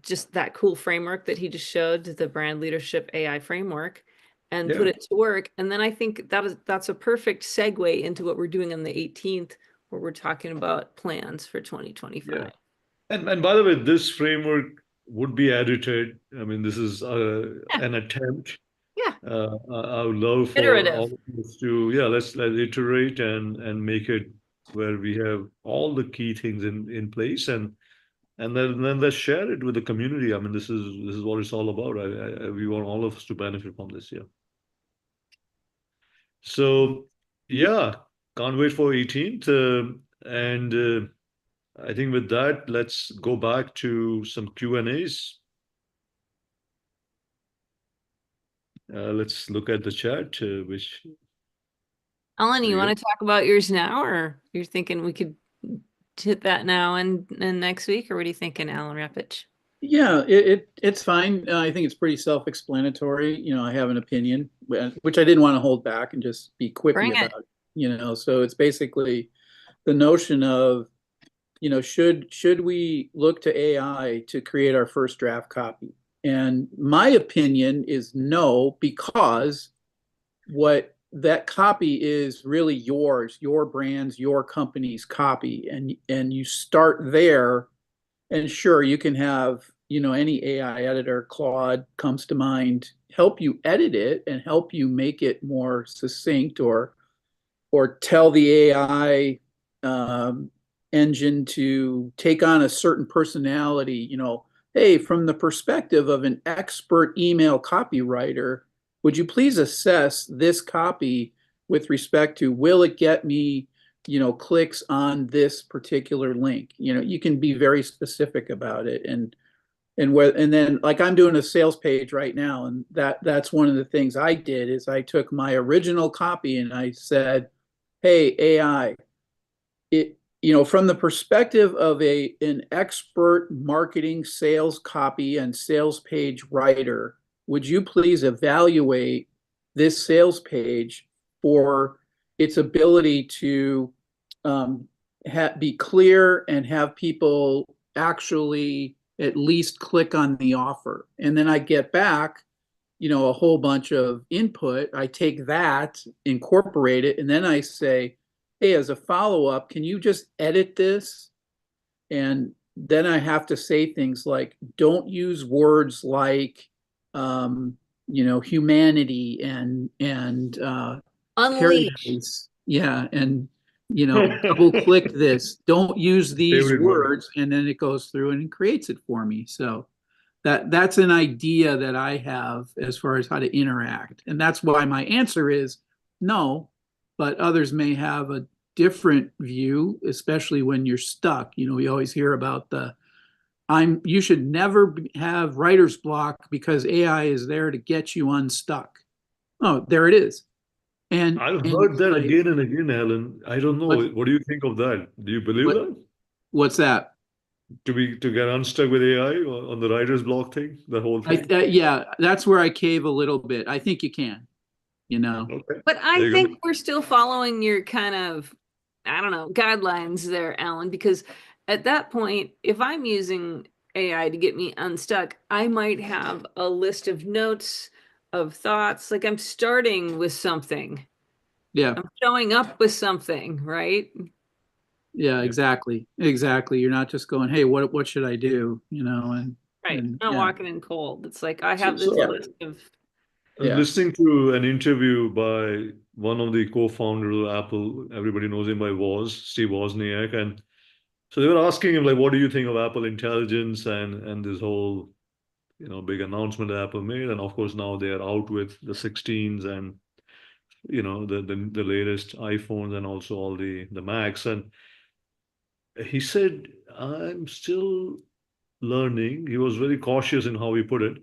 just that cool framework that he just showed, the brand leadership AI framework, and put Yeah. it to work. And then I think that's a perfect segue into what we're doing on the 18th, where we're talking about plans for 2025. Yeah. And by the way, this framework would be edited. I mean, this is an attempt. Yeah. I would love for Iterative. all of us to, let's iterate and make it where we have all the key things in place, and then let's share it with the community. I mean, this is what it's all about. We want all of us to benefit from this. Yeah. So yeah, can't wait for 18th. And I think with that, let's go back to some Q&As. Let's look at the chat, which Alan, you want to talk about yours now, or you're thinking we could hit that now and next week, or what are you thinking, Alan Repech? Yeah, it's fine. I think it's pretty self-explanatory. I have an opinion, which I didn't want to hold back and just be quippy Bring it. about. So it's basically the notion of, should we look to AI to create our first draft copy? And my opinion is no, because what that copy is really yours, your brand's, your company's copy, and you start there. And sure, you can have, any AI editor, Claude comes to mind, help you edit it and help you make it more succinct, or tell the AI engine to take on a certain personality. Hey, from the perspective of an expert email copywriter, would you please assess this copy with respect to, will it get me clicks on this particular link? You can be very specific about it. And then, like, I'm doing a sales page right now, and that's one of the things I did is I took my original copy and I said, hey, AI, from the perspective of an expert marketing, sales copy, and sales page writer, would you please evaluate this sales page for its ability to be clear and have people actually at least click on the offer? And then I get back, a whole bunch of input. I take that, incorporate it, and then I say, hey, as a follow-up, can you just edit this? And then I have to say things like, don't use words like, humanity and Unleash. paradise. Yeah, and double click this. Don't use these Favorite word. words, and then it goes through and it creates it for me. So that's an idea that I have as far as how to interact. And that's why my answer is no, but others may have a different view, especially when you're stuck. We always hear about you should never have writer's block because AI is there to get you unstuck. Oh, there it is. And I've heard that again and again, Alan. I don't know. What do you think of that? Do you believe that? What's that? To get unstuck with AI on the writer's block thing, the whole thing? Yeah, that's where I cave a little bit. I think you can, Okay. But I think we're still following your kind of, I don't know, guidelines there, Alan, because at that point, if I'm using AI to get me unstuck, I might have a list of notes, of thoughts, like I'm starting with something. Yeah. I'm showing up with something, right? Yeah, exactly. You're not just going, hey, what should I do? Right. Not walking in cold. It's like I have this list of. Listening to an interview by one of the co-founders of Apple, everybody knows him by Steve Wozniak, and so they were asking him, like, what do you think of Apple Intelligence and this whole big announcement that Apple made, and of course now they are out with the 16s and the latest iPhones and also all the Macs, and he said, I'm still learning. He was very cautious in how he put it.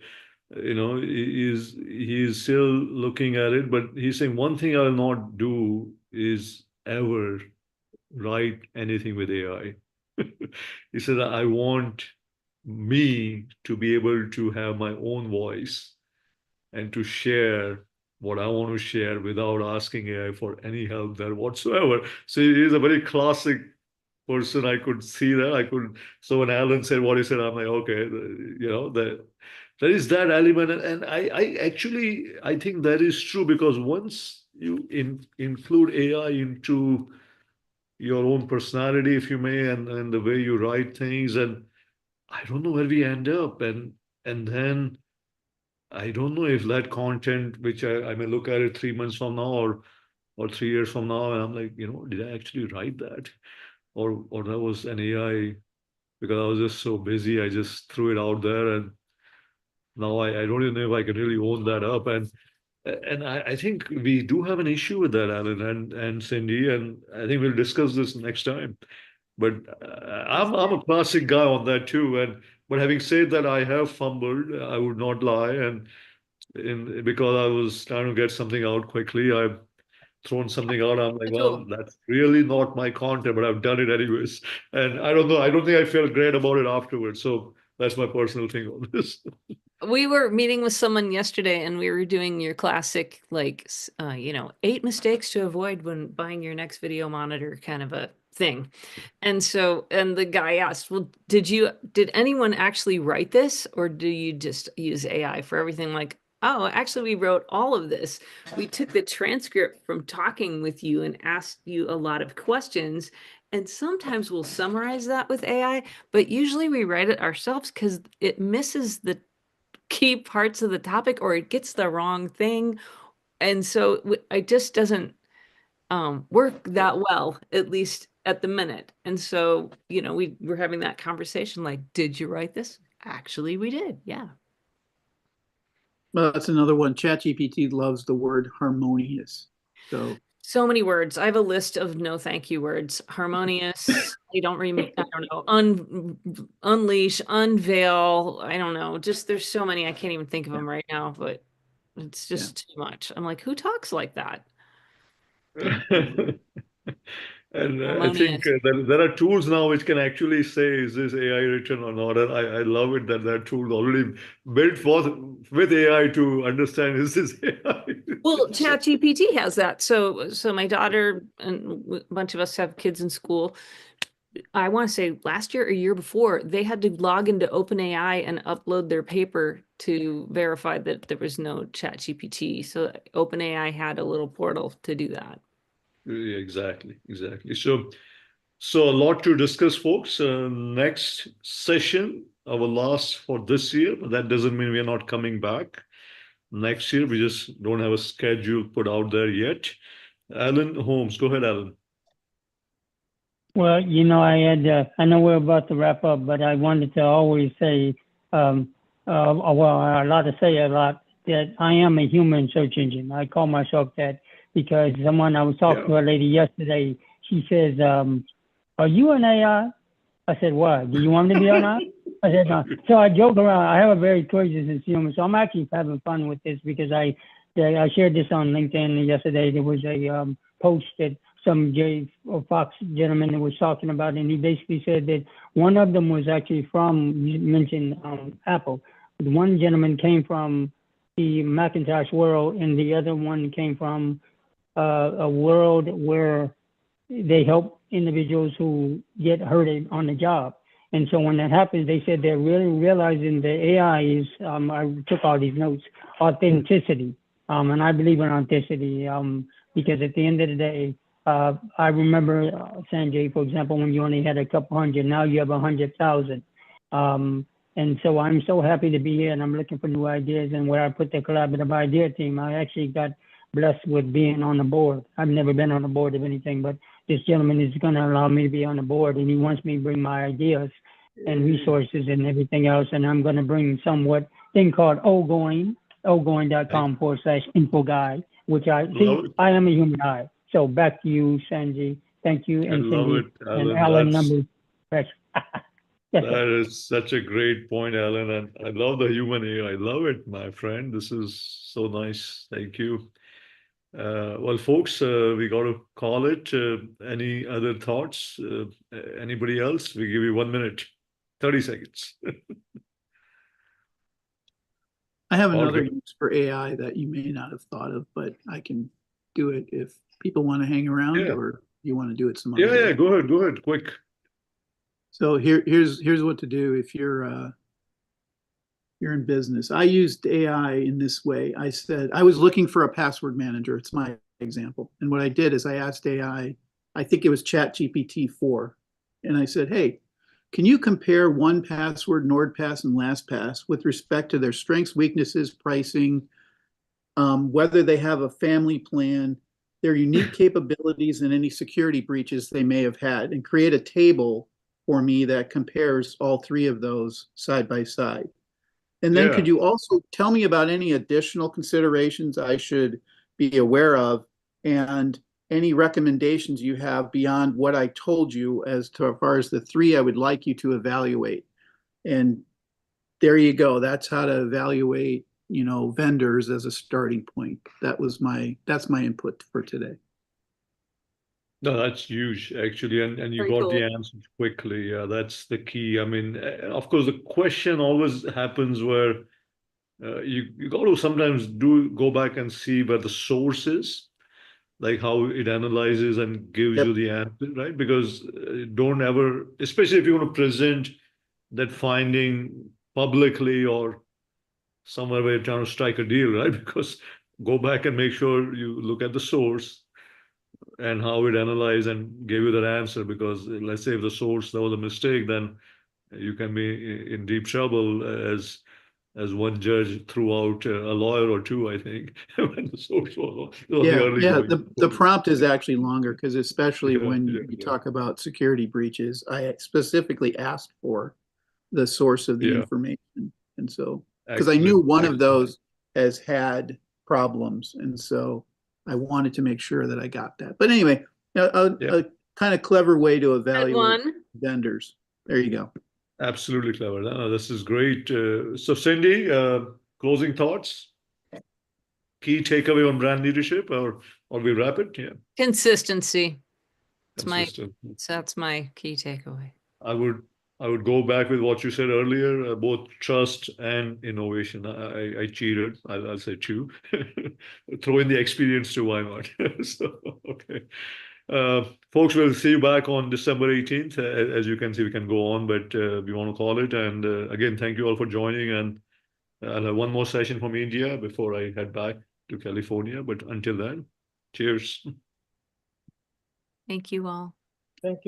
He's still looking at it, but he's saying one thing I'll not do is ever write anything with AI. He said, I want me to be able to have my own voice and to share what I want to share without asking AI for any help there whatsoever. So he is a very classic person. I could see that. So when Alan said what he said, I'm like, okay, there is that element. And I actually, I think that is true, because once you include AI into your own personality, if you may, and the way you write things, and I don't know where we end up. And then I don't know if that content, which I may look at it 3 months from now or 3 years from now, and I'm like, did I actually write that? Or that was an AI, because I was just so busy, I just threw it out there, and now I don't even know if I can really own that up. And I think we do have an issue with that, Alan and Cindy, and I think we'll discuss this next time. But I'm a classic guy on that too. But having said that, I have fumbled. I would not lie, and because I was trying to get something out quickly, I've thrown something out. I'm like, well, that's really not my content, but I've done it anyways. And I don't know. I don't think I felt great about it afterwards. So That's my personal thing on this. We were meeting with someone yesterday and we were doing your classic, like, 8 mistakes to avoid when buying your next video monitor kind of a thing. And the guy asked, well, did anyone actually write this, or do you just use AI for everything? Like, oh, actually, we wrote all of this. We took the transcript from talking with you and asked you a lot of questions. And sometimes we'll summarize that with AI, but usually we write it ourselves because it misses the key parts of the topic or it gets the wrong thing. And so it just doesn't work that well, at least at the minute. And so, we were having that conversation like, did you write this? Actually, we did. Yeah. Well, that's another one. ChatGPT loves the word harmonious. So many words. I have a list of no thank you words. Harmonious. I don't know. Unleash, unveil. I don't know. Just there's so many. I can't even think of them right now, but it's just too much. I'm like, who talks like that? And I think there are tools now which can actually say, is this AI written or not? And I love it that that tool already built with AI to understand, is this AI? Well, ChatGPT has that. So my daughter and a bunch of us have kids in school. I want to say last year or year before, they had to log into OpenAI and upload their paper to verify that there was no ChatGPT. So OpenAI had a little portal to do that. Yeah, exactly. So a lot to discuss, folks. Next session, our last for this year, but that doesn't mean we are not coming back next year. We just don't have a schedule put out there yet. Alan Holmes, go ahead, Alan. Well, I know we're about to wrap up, but I wanted to always say, that I am a human search engine. I call myself that because I was talking to a lady yesterday. She says, are you an AI? I said, what? Do you want me to be an AI? I said, no. So I joke around. I have a very curious sense of humor. So I'm actually having fun with this because I shared this on LinkedIn yesterday. There was a post that some Fox gentleman that was talking about, and he basically said that one of them was actually you mentioned Apple. The one gentleman came from the Macintosh world, and the other one came from a world where they help individuals who get hurt on the job. And so when that happens, they said they're really realizing the AI is, I took all these notes, authenticity. And I believe in authenticity because at the end of the day, I remember, Sanjay, for example, when you only had a couple hundred, now you have 100,000. And so I'm so happy to be here, and I'm looking for new ideas. And where I put the collaborative idea team, I actually got blessed with being on the board. I've never been on the board of anything, but this gentleman is going to allow me to be on the board, and he wants me to bring my ideas and resources and everything else. And I'm going to bring somewhat thing called oGoing.com/info guide, which I am a human eye. So back to you, Sanjay. Thank you. And Cindy and Alan number. That is such a great point, Alan. And I love the human AI. I love it, my friend. This is so nice. Thank you. Well, folks, we got to call it. Any other thoughts? Anybody else? We give you 1 minute, 30 seconds. I have another use for AI that you may not have thought of, but I can do it if people want to hang around or you want to do it some other day. Yeah, go ahead, quick. So here's what to do if you're in business. I used AI in this way. I said I was looking for a password manager. It's my example. And what I did is I asked AI, I think it was ChatGPT 4, and I said, hey, can you compare 1Password, NordPass, and LastPass with respect to their strengths, weaknesses, pricing, whether they have a family plan, their unique capabilities, and any security breaches they may have had, and create a table for me that compares all three of those side by side. And then could you also tell me about any additional considerations I should be aware of and any recommendations you have beyond what I told you as far as the three I would like you to evaluate? And there you go. That's how to evaluate, vendors as a starting point. That's my input for today. No, that's huge actually, and you Very got cool. the answers quickly. Yeah, that's the key. I mean, of course, the question always happens where you got to sometimes do go back and see where the source is, like how it analyzes and gives Yep. you the answer, right? Because don't ever, especially if you want to present that finding publicly or somewhere where you're trying to strike a deal, right? Because go back and make sure you look at the source and how it analyzed and gave you that answer. Because let's say if the source that was a mistake, then you can be in deep trouble as one judge threw out a lawyer or two, I think, when the source was the Yeah, early yeah. going. The prompt is actually longer because especially Yeah, when yeah, you yeah. talk about security breaches, I specifically asked for the source of the Yeah. information. And so, because I knew Excellent. one of those has had problems. And so I wanted to make sure that I got that. But anyway, a kind of clever way to Good evaluate one. vendors. There you go. Absolutely clever. No, this is great. So, Cindy, closing thoughts, key takeaway on brand leadership, or we wrap it? Yeah, Consistency. consistent. That's my key takeaway. I would go back with what you said earlier, both trust and innovation. I cheated. I'll say two. Throw in the experience too. Why not? So, okay. Folks, we'll see you back on December 18th. As you can see, we can go on, but we want to call it. And again, thank you all for joining. And I'll have one more session from India before I head back to California. But until then, cheers. Thank you all. Thank you.